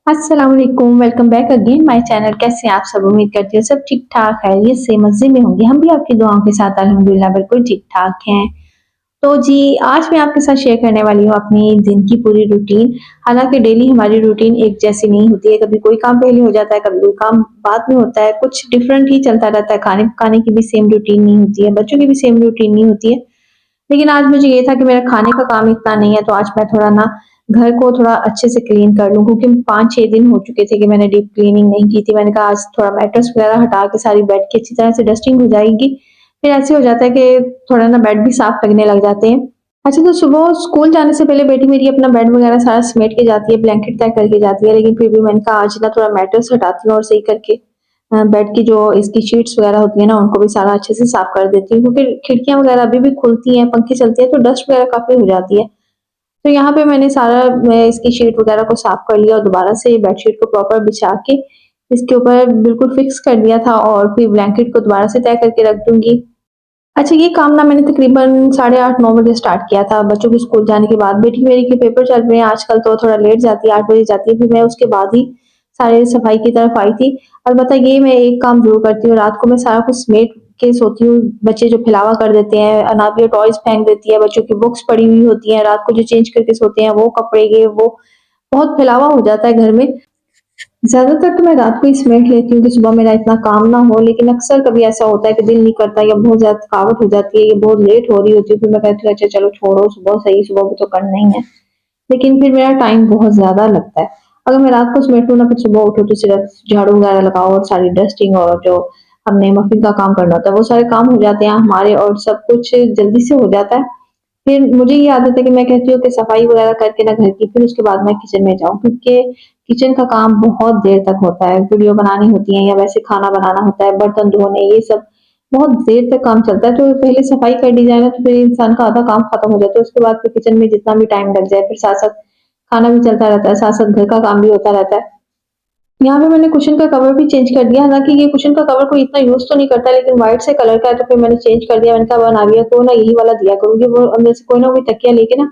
अस्सलाम वालेकुम, welcome back again my channel. कैसे हैं आप सब? उम्मीद करती हूँ सब ठीक-ठाक, खैरियत से, मज़े में होंगे। हम भी आपकी दुआओं के साथ अल्हम्दुलिल्लाह बिल्कुल ठीक-ठाक हैं। तो जी, आज मैं आपके साथ शेयर करने वाली हूँ अपनी दिन की पूरी रूटीन। हालाँकि डेली हमारी रूटीन एक जैसी नहीं होती है, कभी कोई काम पहले हो जाता है, कभी कोई काम बाद में होता है, कुछ डिफरेंट ही चलता रहता है। खाने पकाने की भी सेम रूटीन नहीं होती है, बच्चों की भी सेम रूटीन नहीं होती है। लेकिन आज मुझे ये था कि मेरा खाने का काम इतना नहीं है, तो आज मैं थोड़ा ना घर को थोड़ा अच्छे से क्लीन कर लूँ, क्योंकि 5-6 दिन हो चुके थे कि मैंने डीप क्लीनिंग नहीं की थी। मैंने कहा आज थोड़ा मैट्रेस वगैरह हटा के सारी बेड की अच्छी तरह से डस्टिंग हो जाएगी। फिर ऐसे हो जाता है कि थोड़ा ना बेड भी साफ लगने लग जाते हैं। अच्छा, तो सुबह स्कूल जाने से पहले बेटी मेरी अपना बेड वगैरह सारा समेट के जाती है, ब्लैंकेट तय करके जाती है, लेकिन फिर भी मैंने कहा आज ना थोड़ा मैट्रेस हटाती हूँ और सही करके बेड की जो इसकी शीट्स वगैरह होती है ना, उनको भी सारा अच्छे से साफ कर देती हूँ, क्योंकि खिड़कियाँ वगैरह अभी भी खुलती हैं, पंखे चलते हैं, तो डस्ट वगैरह काफ़ी हो जाती है। तो यहाँ पे मैंने सारा मैं इसकी शीट वगैरह को साफ कर लिया और दोबारा से बेडशीट को प्रॉपर बिछा के इसके ऊपर बिल्कुल फिक्स कर दिया था और फिर ब्लैंकेट को दोबारा से तय करके रख दूँगी। अच्छा, ये काम ना मैंने तकरीबन साढ़े 8-9 बजे स्टार्ट किया था, बच्चों के स्कूल जाने के बाद। बेटी मेरी के पेपर चल रहे हैं आजकल, तो थोड़ा लेट जाती है, 8 बजे जाती है, फिर मैं उसके बाद ही सारे सफाई की तरफ आई थी। अलबत्ता ये मैं एक काम ज़रूर करती हूँ, रात को मैं सारा कुछ समेट के सोती हूँ। बच्चे जो फैलावा कर देते हैं, अनाबिया टॉयज़ फेंक देती है, बच्चों की बुक्स पड़ी हुई होती हैं, रात को जो चेंज करके सोते हैं, वो कपड़े ये वो, बहुत फैलावा हो जाता है घर में। ज़्यादातर तो मैं रात को ही समेट लेती हूँ कि सुबह मेरा इतना काम ना हो, लेकिन अक्सर कभी ऐसा होता है कि दिल नहीं करता या बहुत ज़्यादा थकावट हो जाती है या बहुत लेट हो रही होती है, फिर मैं कहती हूँ अच्छा चलो छोड़ो, सुबह सही, सुबह भी तो करना ही है। लेकिन फिर मेरा टाइम बहुत ज़्यादा लगता है। अगर मैं रात को समेट लूँ ना, फिर सुबह उठो तो सिर्फ झाड़ू वगैरह लगाओ और सारी डस्टिंग और जो हमने मफ़िन का काम करना होता है, वो सारे काम हो जाते हैं हमारे और सब कुछ जल्दी से हो जाता है। फिर मुझे ये आदत है कि मैं कहती हूँ कि सफाई वगैरह करके ना घर की, फिर उसके बाद मैं किचन में जाऊँ, क्योंकि किचन का काम बहुत देर तक होता है। वीडियो बनानी होती है या वैसे खाना बनाना होता है, बर्तन धोने, ये सब बहुत देर तक काम चलता है। तो पहले सफाई कर ली जाए ना, तो फिर इंसान का आधा काम खत्म हो जाता है। उसके बाद फिर किचन में जितना भी टाइम लग जाए, फिर साथ-साथ खाना भी चलता रहता है, साथ-साथ घर का काम भी होता रहता है। यहाँ पे मैंने कुशन का कवर भी चेंज कर दिया, हालाँकि ये कुशन का कवर कोई इतना यूज़ तो नहीं करता, लेकिन व्हाइट से कलर का है, तो फिर मैंने चेंज कर दिया। मैंने कहा अब अनाबिया को ना यही वाला दिया करूँगी, वो अंदर से कोई ना कोई तकिया लेके ना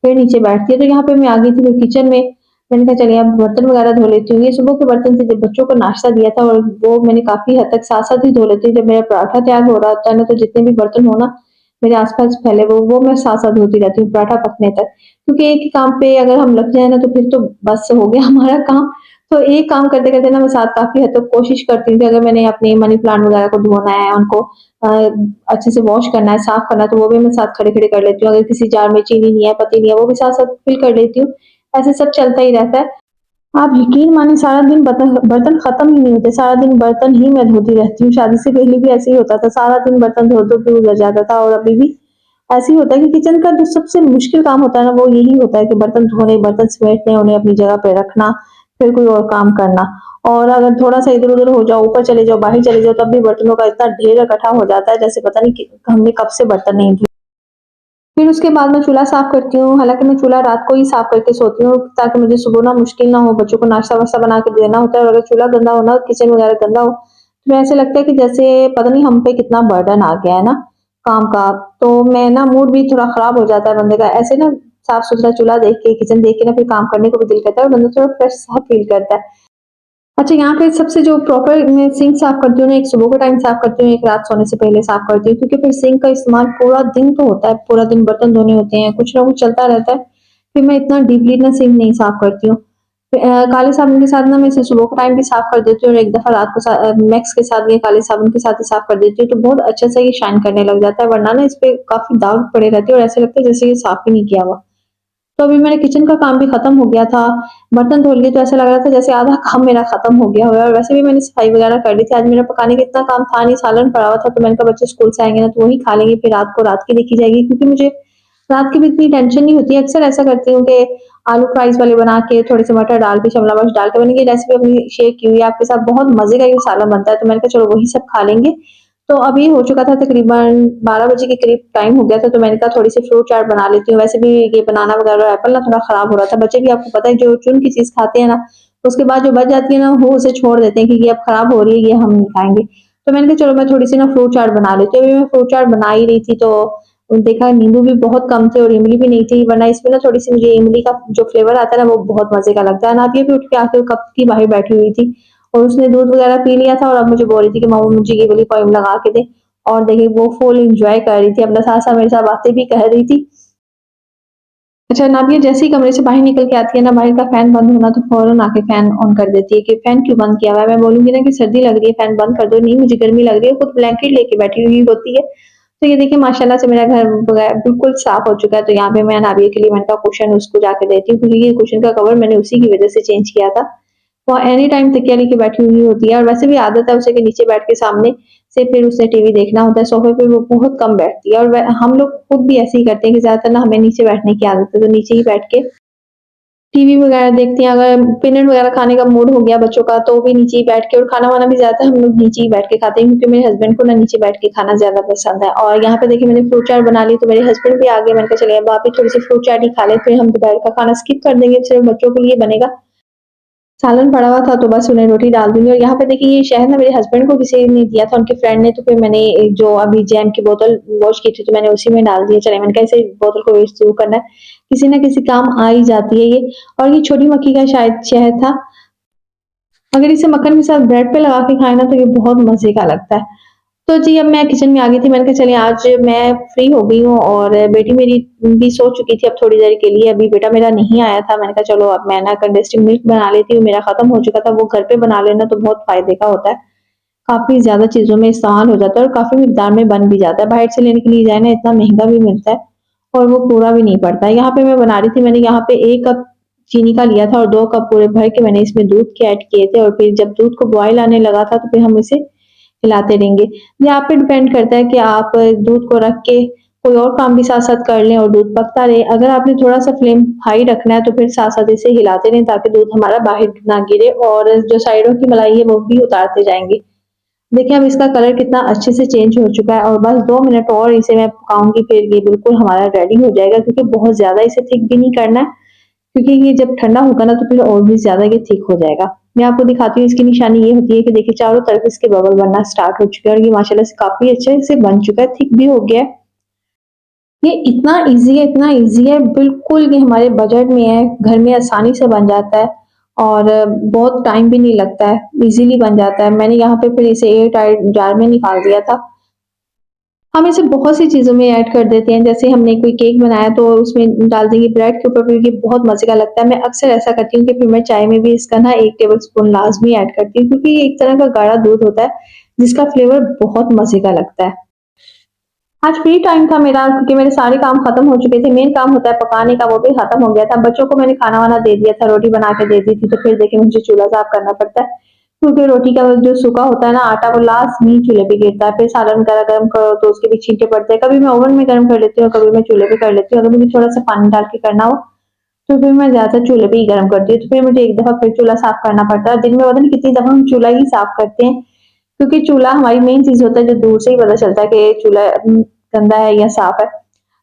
फिर नीचे बैठती है। तो यहाँ पे मैं आ गई थी फिर किचन में, मैंने कहा चलिए अब बर्तन वगैरह धो लेती हूँ। ये सुबह के बर्तन थे, जब बच्चों को नाश्ता दिया था, और वो मैंने काफ़ी हद तक साथ-साथ ही धो लेती हूँ। जब मेरा पराठा तैयार हो रहा होता है ना, तो जितने भी बर्तन हो ना मेरे आस-पास फैले, वो मैं साथ-साथ धोती रहती हूँ पराठा पकने तक। क्योंकि एक ही काम पे अगर हम लग जाए ना, तो फिर तो बस हो गया हमारा काम। तो एक काम करते-करते ना मैं साथ काफ़ी हद तक कोशिश करती हूँ कि अगर मैंने अपने मनी प्लांट वगैरह को धोना है, उनको अ, अच्छे से वॉश करना है, साफ करना है, तो वो भी मैं साथ खड़े-खड़े कर लेती हूँ। अगर किसी जार में चीनी नहीं है, पत्ती नहीं है, वो भी साथ-साथ फिल कर लेती हूँ। ऐसे सब चलता ही रहता है। आप यकीन मानिए सारा दिन बर्तन बर्तन खत्म ही नहीं होते, सारा दिन बर्तन ही मैं धोती रहती हूँ। शादी से पहले भी ऐसे ही होता था, सारा दिन बर्तन धो-धो के गुज़र जाता था, और अभी भी ऐसे ही होता है कि किचन का जो सबसे मुश्किल काम होता है ना, वो यही होता है कि बर्तन धोने, बर्तन समेटने, उन्हें अपनी जगह पे रखना, फिर कोई और काम करना। और अगर थोड़ा-सा इधर-उधर हो जाओ, ऊपर चले जाओ, बाहर चले जाओ, तब भी बर्तनों का इतना ढेर इकट्ठा हो जाता है, जैसे पता नहीं कि हमने कब से बर्तन नहीं धोए। फिर उसके बाद मैं चूल्हा साफ करती हूँ, हालाँकि मैं चूल्हा रात को ही साफ करके सोती हूँ, ताकि मुझे सुबह ना मुश्किल ना हो, बच्चों को नाश्ता-वाश्ता बना के देना होता है, और अगर चूल्हा गंदा हो ना, किचन वगैरह गंदा हो, तो ऐसे लगता है कि जैसे पता नहीं हम पे कितना बर्डन आ गया है ना, काम का। तो मैं ना मूड भी थोड़ा खराब हो जाता है बंदे का, ऐसे ना साफ-सुथरा चूल्हा देख के, किचन देख के ना फिर काम करने को भी दिल करता है और बंदा थोड़ा फ्रेश सा फील करता है। अच्छा, यहाँ पे सबसे जो प्रॉपर मैं सिंक साफ करती हूँ ना, एक सुबह के टाइम साफ करती हूँ, एक रात सोने से पहले साफ करती हूँ, क्योंकि फिर सिंक का इस्तेमाल पूरा दिन तो होता है, पूरा दिन बर्तन धोने होते हैं, कुछ ना कुछ चलता रहता है, फिर मैं इतना डीपली ना सिंक नहीं साफ करती हूँ। काले साबुन के साथ ना मैं इसे सुबह के टाइम भी साफ कर देती हूँ, और एक दफ़ा रात को मैक्स के साथ या काले साबुन के साथ ही साफ कर देती हूँ, तो बहुत अच्छे से ये शाइन करने लग जाता है, वरना ना इस पे काफ़ी दाग पड़े रहते हैं और ऐसा लगता है जैसे ये साफ ही नहीं किया हुआ। तो अभी मेरे किचन का काम भी खत्म हो गया था, बर्तन धो लिए, तो ऐसा लग रहा था जैसे आधा काम मेरा खत्म हो गया हो, और वैसे भी मैंने सफाई वगैरह कर ली थी। आज मेरा पकाने का इतना काम था नहीं, सालन पड़ा हुआ था, तो मैंने कहा बच्चे स्कूल से आएँगे ना, तो वही खा लेंगे, फिर रात को रात की देखी जाएगी, क्योंकि मुझे रात की भी इतनी टेंशन नहीं होती है। अक्सर ऐसा करती हूँ कि आलू फ्राइज़ वाले बना के, थोड़े से मटर डाल के, शिमला मिर्च डाल के, मैंने ये रेसिपी अपनी शेयर की हुई है आपके साथ, बहुत मज़े का ये सालन बनता है, तो मैंने कहा चलो वही सब खा लेंगे। तो अभी हो चुका था तकरीबन 12 बजे के करीब टाइम हो गया था, तो मैंने कहा थोड़ी-सी फ्रूट चाट बना लेती हूँ। वैसे भी ये बनाना वगैरह और एप्पल ना थोड़ा खराब हो रहा था। बच्चे भी आपको पता है जो चुन की चीज़ खाते हैं ना, उसके बाद जो बच जाती है ना, वो उसे छोड़ देते हैं कि ये अब खराब हो रही है, ये हम नहीं खाएँगे। तो मैंने कहा चलो मैं थोड़ी-सी ना फ्रूट चाट बना लेती हूँ। अभी मैं फ्रूट चाट बना ही रही थी, तो देखा नींबू भी बहुत कम थे और इमली भी नहीं थी, वरना इसमें ना थोड़ी-सी मुझे इमली का जो फ्लेवर आता है ना वो बहुत मज़े का लगता है। नादिया भी उठ के आके कप की बाहर बैठी हुई थी और उसने दूध वगैरह पी लिया था और अब मुझे बोल रही थी कि मम्मा मुझे ये वाली पोएम लगा के दे। और देखिए वो फुल एन्जॉय कर रही थी, अपना साथ-साथ मेरे साथ बातें भी कह रही थी। अच्छा, नादिया जैसे ही कमरे से बाहर निकल के आती है ना, बाहर का फैन बंद होना तो फ़ौरन आके फैन ऑन कर देती है कि फैन क्यों बंद किया हुआ है? मैं बोलूँगी ना कि सर्दी लग रही है, फैन बंद कर दो, नहीं मुझे गर्मी लग रही है, खुद ब्लैंकेट लेके बैठी हुई होती है। तो ये देखिए माशाल्लाह से मेरा घर बिल्कुल साफ हो चुका है, तो यहाँ पे मैं नादिया के लिए मैंने कहा कुशन उसको जाके देती हूँ, क्योंकि ये कुशन का कवर मैंने उसी की वज़ह से चेंज किया था। वो एनी टाइम तकिया लेके बैठी हुई होती है और वैसे भी आदत है उसे कि नीचे बैठ के सामने से फिर उसे टीवी देखना होता है, सोफ़े पे वो बहुत कम बैठती है और व हम लोग खुद भी ऐसे ही करते हैं कि ज़्यादातर ना हमें नीचे बैठने की आदत है, तो नीचे ही बैठ के टीवी वगैरह देखते हैं। अगर पीनट वगैरह खाने का मूड हो गया बच्चों का तो भी नीचे ही बैठ के, और खाना-वाना भी ज़्यादातर हम लोग नीचे ही बैठ के खाते हैं, क्योंकि मेरे हस्बैंड को ना नीचे बैठ के खाना ज़्यादा पसंद है। और यहाँ पे देखिए मैंने फ्रूट चाट बना ली, तो मेरे हस्बैंड भी आ गए, मैंने कहा चलिए अब आप भी थोड़ी-सी फ्रूट चाट ही खा लें, फिर हम दोपहर का खाना स्किप कर देंगे, सिर्फ बच्चों के लिए बनेगा। सालन पड़ा हुआ था तो बस उन्हें रोटी डाल दूँगी। और यहाँ पे देखिए ये शहद ना मेरे हस्बैंड को किसी ने दिया था, उनके फ्रेंड ने, तो फिर मैंने जो अभी जैम की बोतल वॉश की थी तो मैंने उसी में डाल दिया। चले मैंने कहा इसे बोतल को वेस्ट ज़रूर करना है, किसी न किसी काम आ ही जाती है ये। और ये छोटी मक्खी का शायद शहद था, अगर इसे मक्खन के साथ ब्रेड पे लगा के खाएँ ना तो ये बहुत मज़े का लगता है। तो जी, अब मैं किचन में आ गई थी, मैंने कहा चलिए आज मैं फ्री हो गई हूँ और बेटी मेरी भी सो चुकी थी अब थोड़ी देर के लिए, अभी बेटा मेरा नहीं आया था। मैंने कहा चलो अब मैं ना कंडेंस्ड मिल्क बना लेती हूँ, मेरा खत्म हो चुका था, वो घर पे बना लेना तो बहुत फ़ायदे का होता है। काफ़ी ज़्यादा चीज़ों में इस्तेमाल हो जाता है और काफ़ी मिकदार में बन भी जाता है। बाहर से लेने के लिए जाए ना इतना महँगा भी मिलता है और वो पूरा भी नहीं पड़ता है। यहाँ पे मैं बना रही थी, मैंने यहाँ पे 1 कप चीनी का लिया था और 2 कप पूरे भर के मैंने इसमें दूध के ऐड किए थे और फिर जब दूध को बॉयल आने लगा था तो फिर हम इसे हिलाते रहेंगे। ये आप पे डिपेंड करता है कि आप दूध को रख के कोई और काम भी साथ-साथ कर लें और दूध पकता रहे। अगर आपने थोड़ा-सा फ्लेम हाई रखना है तो फिर साथ-साथ इसे हिलाते रहें ताकि दूध हमारा बाहर ना गिरे और जो साइडों की मलाई है वो भी उतारते जाएँगे। देखिए अब इसका कलर कितना अच्छे से चेंज हो चुका है और बस 2 मिनट और इसे मैं पकाऊँगी, फिर ये बिल्कुल हमारा रेडी हो जाएगा, क्योंकि बहुत ज़्यादा इसे थिक भी नहीं करना है, क्योंकि ये जब ठंडा होगा ना तो फिर और भी ज़्यादा ये थिक हो जाएगा। मैं आपको दिखाती हूँ, इसकी निशानी ये होती है कि देखिए चारों तरफ इसके बबल बनना स्टार्ट हो चुके हैं और ये माशाल्लाह से काफ़ी अच्छे से बन चुका है, थिक भी हो गया है। ये इतना ईज़ी है, बिल्कुल ये हमारे बजट में है, घर में आसानी से बन जाता है और बहुत टाइम भी नहीं लगता है, ईज़िली बन जाता है। मैंने यहाँ पे फिर इसे एयर टाइट जार में निकाल दिया था। हम इसे बहुत सी चीज़ों में ऐड कर देते हैं, जैसे हमने कोई केक बनाया तो उसमें डाल देंगे ब्रेड के ऊपर, फिर ये बहुत मज़े का लगता है। मैं अक्सर ऐसा करती हूँ कि फिर मैं चाय में भी इसका ना 1 टेबल स्पून लाज़मी ऐड करती हूँ, क्योंकि ये एक तरह का गाढ़ा दूध होता है, जिसका फ्लेवर बहुत मज़े का लगता है। आज फ्री टाइम था मेरा, क्योंकि मेरे सारे काम खत्म हो चुके थे। मेन काम होता है पकाने का, वो भी खत्म हो गया था। बच्चों को मैंने खाना-वाना दे दिया था, रोटी बना के दे दी थी, तो फिर देखिए मुझे चूल्हा साफ करना पड़ता है, क्योंकि रोटी का जो सूखा होता है ना आटा, वो लाज़मी चूल्हे पे गिरता है। फिर सालन वगैरह गरम करो तो उसके भी छींटे पड़ते हैं। कभी मैं ओवन में गरम कर लेती हूँ, कभी मैं चूल्हे पे कर लेती हूँ। अगर मुझे थोड़ा-सा पानी डाल के करना हो, तो फिर मैं ज़्यादातर चूल्हे पे ही गरम करती हूँ। तो फिर मुझे एक दफ़ा फिर चूल्हा साफ करना पड़ता है। दिन में पता नहीं कितनी दफ़ा हम चूल्हा ही साफ करते हैं, क्योंकि चूल्हा हमारी मेन चीज़ होता है, जो दूर से ही पता चलता है कि चूल्हा गंदा है या साफ है।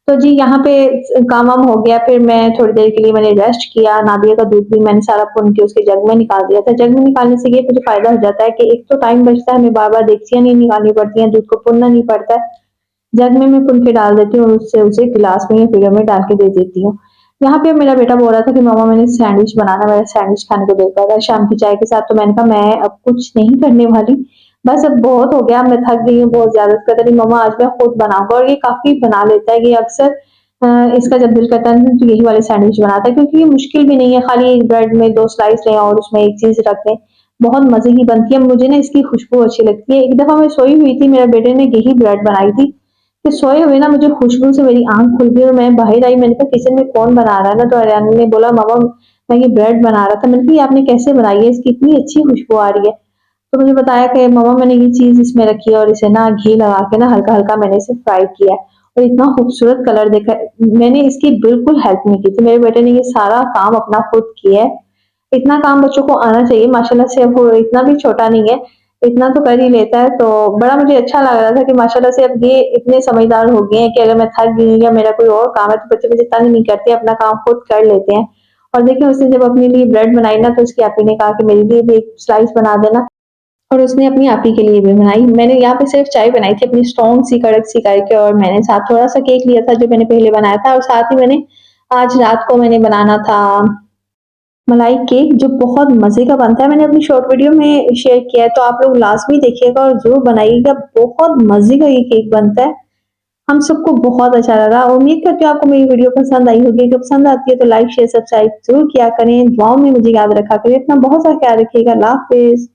तो जी यहाँ पे काम-वाम हो गया, फिर मैं थोड़ी देर के लिए मैंने रेस्ट किया, नादिया का दूध भी मैंने सारा पुन के उसके जग में निकाल दिया था। जग में निकालने से ये मुझे फ़ायदा हो जाता है कि एक तो टाइम बचता है, हमें बार-बार डेक्चियाँ नहीं निकालनी पड़ती हैं, दूध को पुनना नहीं पड़ता है। जग में मैं पुन के डाल देती हूँ और उससे उसे गिलास में या फिर में डाल के दे देती हूँ। यहाँ पे मेरा बेटा बोल रहा था कि मम्मा मैंने सैंडविच बनाना, मेरा सैंडविच खाने को दिल कर रहा है शाम की चाय के साथ, तो मैंने कहा मैं अब कुछ नहीं करने वाली, बस अब बहुत हो गया, मैं थक गई हूँ बहुत ज़्यादा। तो कहता नहीं मम्मा आज मैं खुद बनाऊँगा, और ये काफ़ी बना लेता है, ये अक्सर इसका जब दिल करता है ना तो यही वाले सैंडविच बनाता है, क्योंकि ये मुश्किल भी नहीं है, खाली एक ब्रेड में 2 स्लाइस लें और उसमें एक चीज़ रख दें, बहुत मज़े की बनती है। मुझे ना इसकी खुशबू अच्छी लगती है। एक दफ़ा मैं सोई हुई थी, मेरे बेटे ने यही ब्रेड बनाई थी, फिर सोए हुए ना मुझे खुशबू से मेरी आँख खुल गई और मैं बाहर आई, मैंने कहा किचन में कौन बना रहा है ना, तो अरियान ने बोला मम्मा मैं ये ब्रेड बना रहा था। मैंने कहा ये आपने कैसे बनाई है, इसकी इतनी अच्छी खुशबू आ रही है। तो मुझे बताया कि मम्मा मैंने ये चीज़ इसमें रखी है और इसे ना घी लगा के ना हल्का-हल्का मैंने इसे फ्राई किया है और इतना खूबसूरत कलर देखा है। मैंने इसकी बिल्कुल हेल्प नहीं की थी, मेरे बेटे ने ये सारा काम अपना खुद किया है। इतना काम बच्चों को आना चाहिए माशाल्लाह से, अब वो इतना भी छोटा नहीं है, इतना तो कर ही लेता है, तो बड़ा मुझे अच्छा लग रहा था कि माशाल्लाह से अब ये इतने समझदार हो गए हैं कि अगर मैं थक गई हूँ या मेरा कोई और काम है तो बच्चे मुझे तंग नहीं करते, अपना काम खुद कर लेते हैं। और देखिए उसने जब अपने लिए ब्रेड बनाई ना तो उसकी आपी ने कहा कि मेरे लिए भी एक स्लाइस बना देना। और उसने अपनी आप ही के लिए भी बनाई। मैंने यहाँ पे सिर्फ़ चाय बनाई थी अपनी स्ट्रॉन्ग सी, कड़क सी करके, और मैंने साथ थोड़ा-सा केक लिया था जो मैंने पहले बनाया था, और साथ ही मैंने आज रात को मैंने बनाना था मलाई केक जो बहुत मज़े का बनता है। मैंने अपनी शॉर्ट वीडियो में शेयर किया है, तो आप लोग लाज़मी देखिएगा और ज़रूर बनाइएगा, बहुत मज़े का ये केक बनता है। हम सबको बहुत अच्छा लगा। उम्मीद करती हूँ आपको मेरी वीडियो पसंद आई होगी। अगर पसंद आती है तो लाइक, शेयर, सब्सक्राइब ज़रूर किया करें। दुआओं में मुझे याद रखा करें। अपना बहुत सा ख्याल रखिएगा। अल्लाह हाफ़िज़।